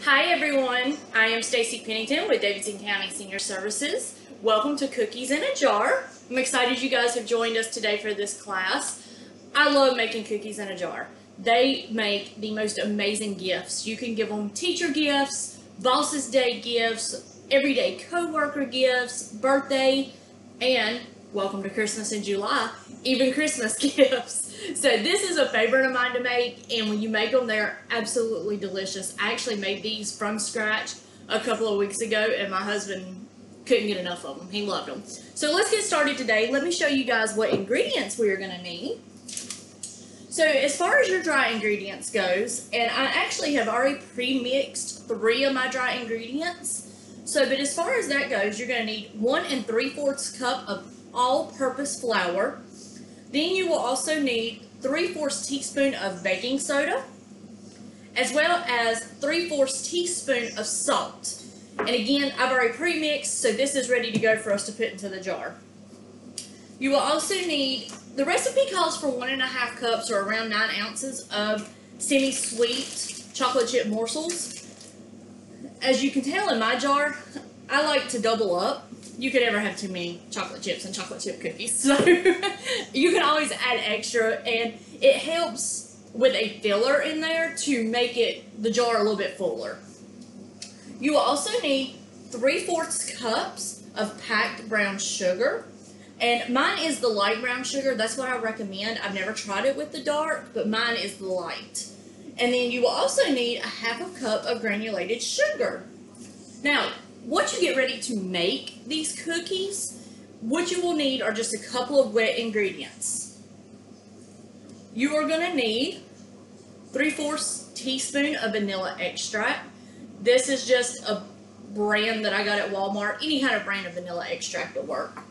Hi everyone, I am Stacey Pennington with Davidson County Senior Services. Welcome to Cookies in a Jar. I'm excited you guys have joined us today for this class. I love making cookies in a jar. They make the most amazing gifts. You can give them teacher gifts, boss's day gifts, everyday co-worker gifts, birthday, and welcome to Christmas in July, even Christmas gifts. So this is a favorite of mine to make, and when you make them, they're absolutely delicious. I actually made these from scratch a couple of weeks ago, and my husband couldn't get enough of them. He loved them. So let's get started today. Let me show you guys what ingredients we are going to need. So as far as your dry ingredients goes, and I actually have already pre-mixed 3 of my dry ingredients. So, but as far as that goes, you're going to need 1 3/4 cup of all-purpose flour. Then you will also need 3/4 teaspoon of baking soda, as well as 3/4 teaspoon of salt. And again, I've already pre-mixed, so this is ready to go for us to put into the jar. You will also need, the recipe calls for 1½ cups or around 9 ounces of semi-sweet chocolate chip morsels. As you can tell in my jar, I like to double up. You could never have too many chocolate chips and chocolate chip cookies, so you can always add extra, and it helps with a filler in there to make the jar a little bit fuller. You will also need 3/4 cups of packed brown sugar, and mine is the light brown sugar. That's what I recommend. I've never tried it with the dark, but mine is the light. And then you will also need 1/2 cup of granulated sugar. Now, once you get ready to make these cookies, what you will need are just a couple of wet ingredients. You are going to need 3/4 teaspoon of vanilla extract. This is just a brand that I got at Walmart. Any kind of brand of vanilla extract will work.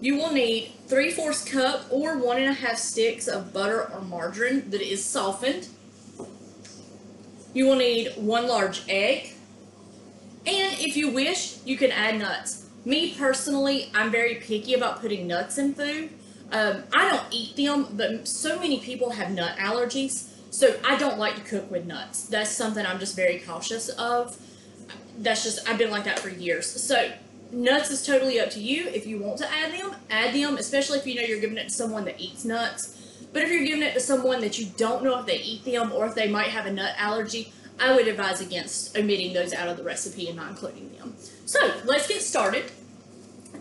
You will need 3/4 cup or 1½ sticks of butter or margarine that is softened. You will need 1 large egg. And if you wish, you can add nuts. Me personally, I'm very picky about putting nuts in food. I don't eat them, but so many people have nut allergies, so I don't like to cook with nuts. That's something I'm just very cautious of. I've been like that for years. So nuts is totally up to you. If you want to add them, especially if you know you're giving it to someone that eats nuts. But if you're giving it to someone that you don't know if they eat them or if they might have a nut allergy, I would advise against omitting those out of the recipe and not including them. So let's get started.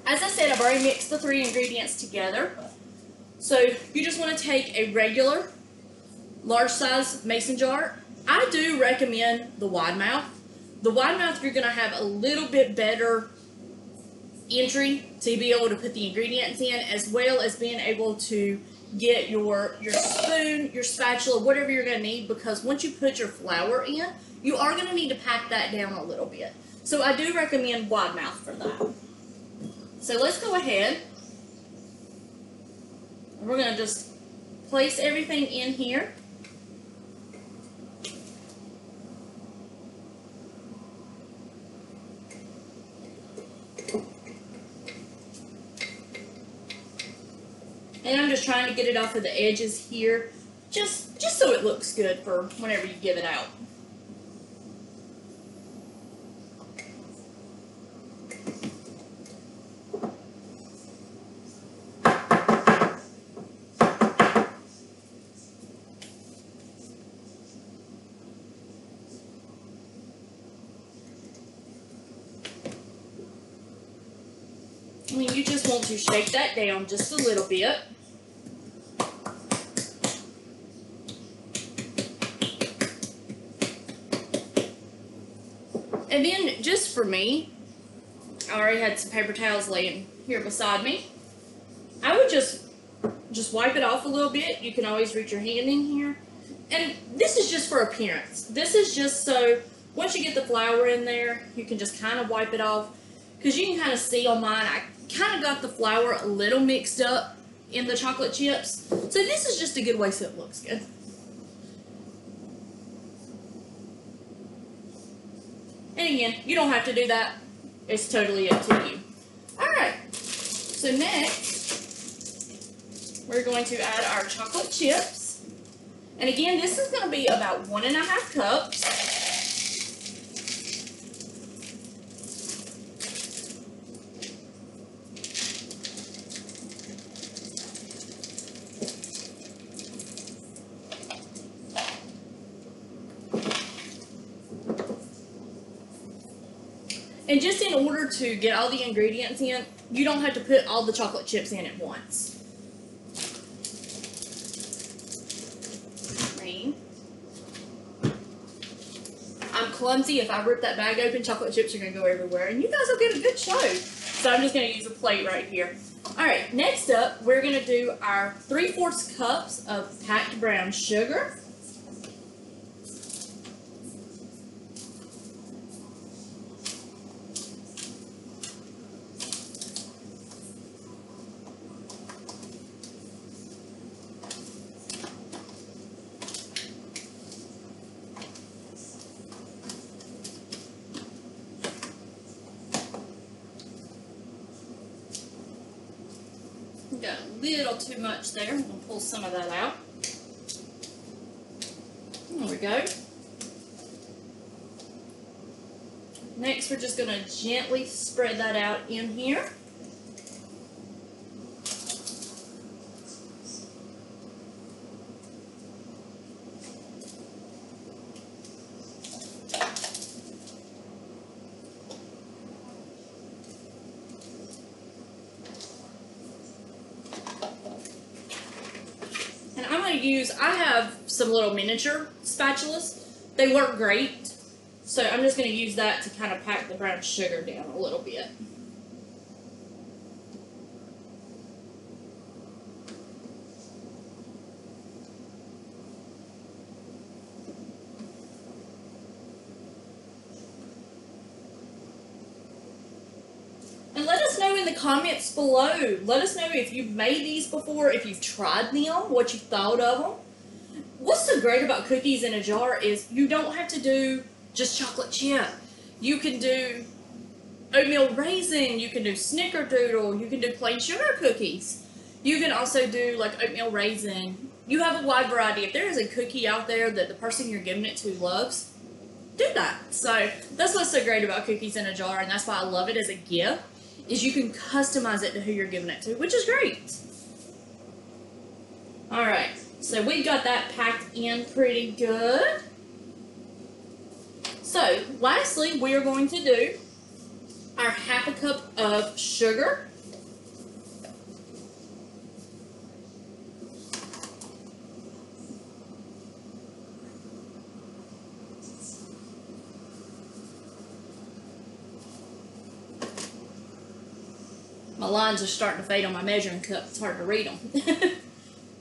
As I said, I've already mixed the 3 ingredients together. So you just want to take a regular large size mason jar. I do recommend the wide mouth. The wide mouth, you're going to have a little bit better entry to be able to put the ingredients in, as well as being able to get your spoon, your spatula, whatever you're going to need, because once you put your flour in, you are going to need to pack that down a little bit. So I do recommend wide mouth for that. So let's go ahead. We're going to just place everything in here. And I'm just trying to get it off of the edges here, just so it looks good for whenever you give it out. I mean, you just want to shake that down just a little bit. And then, just for me, I already had some paper towels laying here beside me. I would just wipe it off a little bit. You can always reach your hand in here. And this is just for appearance. This is just so, once you get the flour in there, you can just kind of wipe it off. Because you can kind of see on mine, I kind of got the flour a little mixed up in the chocolate chips. So this is just a good way so it looks good. And again, you don't have to do that. It's totally up to you. Alright, so next, we're going to add our chocolate chips. And again, this is going to be about 1½ cups. And just in order to get all the ingredients in, you don't have to put all the chocolate chips in at once. I'm clumsy. If I rip that bag open, chocolate chips are going to go everywhere. And you guys will get a good show. So I'm just going to use a plate right here. Alright, next up, we're going to do our 3/4 cups of packed brown sugar. Got a little too much there. I'm going to pull some of that out. There we go. Next, we're just going to gently spread that out in here. And I'm going to use, I have some little miniature spatulas. They work great. So I'm just going to use that to kind of pack the brown sugar down a little bit. And let us know in the comments below. Let us know if you've made these before, if you've tried them, what you thought of them. What's so great about cookies in a jar is you don't have to do just chocolate chip. You can do oatmeal raisin, you can do snickerdoodle, you can do plain sugar cookies. You can also do like oatmeal raisin. You have a wide variety. If there is a cookie out there that the person you're giving it to loves, do that. So that's what's so great about cookies in a jar, and that's why I love it as a gift, is you can customize it to who you're giving it to, which is great. Alright, so we've got that packed in pretty good. So, lastly, we are going to do our 1/2 cup of sugar. My lines are starting to fade on my measuring cup. It's hard to read them.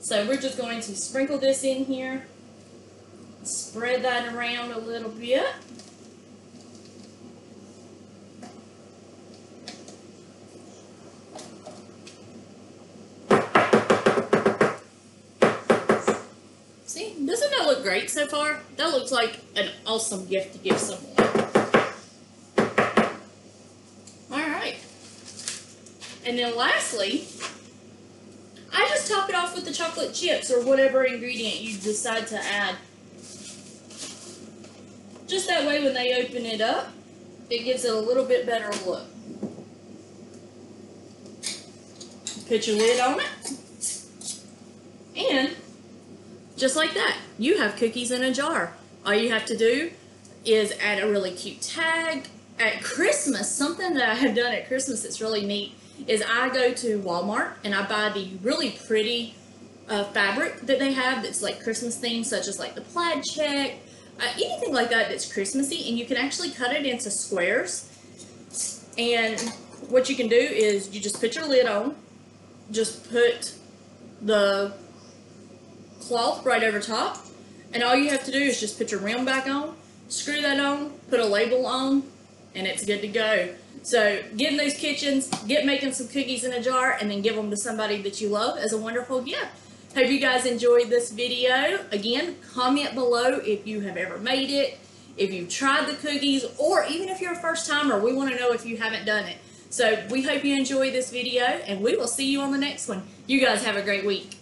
So we're just going to sprinkle this in here. Spread that around a little bit. See, doesn't that look great so far? That looks like an awesome gift to give someone. Alright. And then lastly, I just top it off with the chocolate chips or whatever ingredient you decide to add. Just that way when they open it up, it gives it a little bit better look. Put your lid on it. And just like that, you have cookies in a jar. All you have to do is add a really cute tag. At Christmas, something that I have done at Christmas that's really neat is I go to Walmart and I buy the really pretty fabric that they have that's like Christmas themed, such as like the plaid check, anything like that that's Christmassy, and you can actually cut it into squares. And what you can do is you just put your lid on, just put the cloth right over top, and all you have to do is just put your rim back on, screw that on, put a label on, and it's good to go. So get in those kitchens, get making some cookies in a jar, and then give them to somebody that you love as a wonderful gift. Hope you guys enjoyed this video. Again, comment below if you have ever made it, if you've tried the cookies, or even if you're a first timer. We want to know if you haven't done it. So we hope you enjoyed this video, and we will see you on the next one. You guys have a great week.